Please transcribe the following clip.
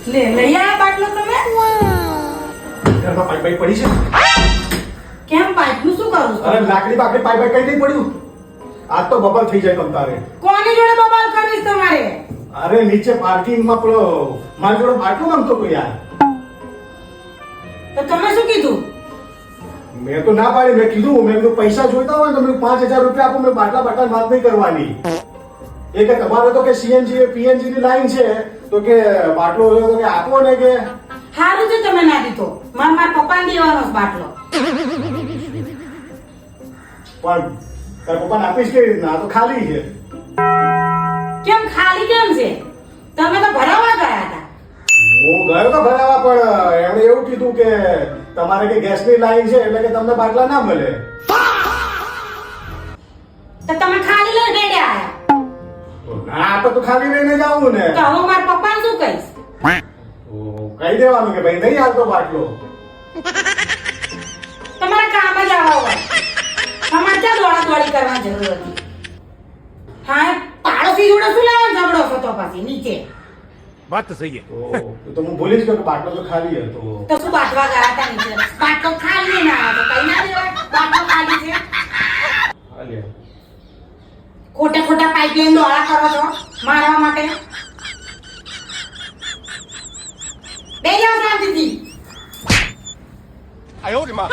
લે લઈ આયા બાટલો તમે? ઘરમાં પાઇપ પડી છે. કેમ પાઇપ નું શું કરું છું? અરે લાકડી બાકડી પાઇપ કઈ નહીં પડ્યું. આજ તો બબલ થઈ જાય તમ તારે. કોની જોડે બબાલ કરવીશ તમારે? અરે નીચે પાર્કિંગ માં પેલો મારી જોડે બાટલો માંગતો તો યાર. તો તમે શું કીધું? મેં તો ના પાડી. મેં કીધું પૈસા જોઈતા હોય તો મેં 5000 રૂપિયા આપો. મેં બાટલા વાત નહીં કરવાની. એ કે તમારે તો કે સીએનજી પીએનજી ની લાઈન છે તો કે બાટલો હોય તો કે આપો ને કે. હારું છે તમે ના દીધો. મારા પપ્પાને દેવાનો છે બાટલો. પણ તાર પપ્પાને આપીશ કેવી રીતના? આ તો ખાલી છે. કેમ ખાલી કેમ છે? તમે તો ભરાવા ગયા હતા. હું ગયો તો ભરાવા, પણ એમણે એવું કીધું કે તમારે કે ગેસની લાઈન છે એટલે કે તમને બાટલા ના મળે. તો તમે ખાલી લઈને બેડ્યા આયા. તો ના આપે તો ખાલી લઈને જાવું ને. તો હું મારા પપ્પાને શું કહીશ? કહી દેવાનું કે ભાઈ નહીં હાલતો બાટલો. તમારે કામ જ આવા હોય. તમારે ક્યાં દોડા દોડી કરવાની જરૂર હતી? હા, પાડોશી જોડે શું લેવાનો ઝઘડો થતો પછી નીચે? बात तो सही है. તો હું ભૂલી જ ગયો કે બાટલો તો ખાલી હતો. તો શું બાટવા ગયા હતા નીચે? બાટલો ખાલી ના હતો. કઈ ના દેવાય? બાટલો ખાલી છે. હાલ્યા. ખોટા પાઇપ લઈને દોડા કરો છો મારવા માટે. બે જાવ શાંતિથી. 哎呦我的妈！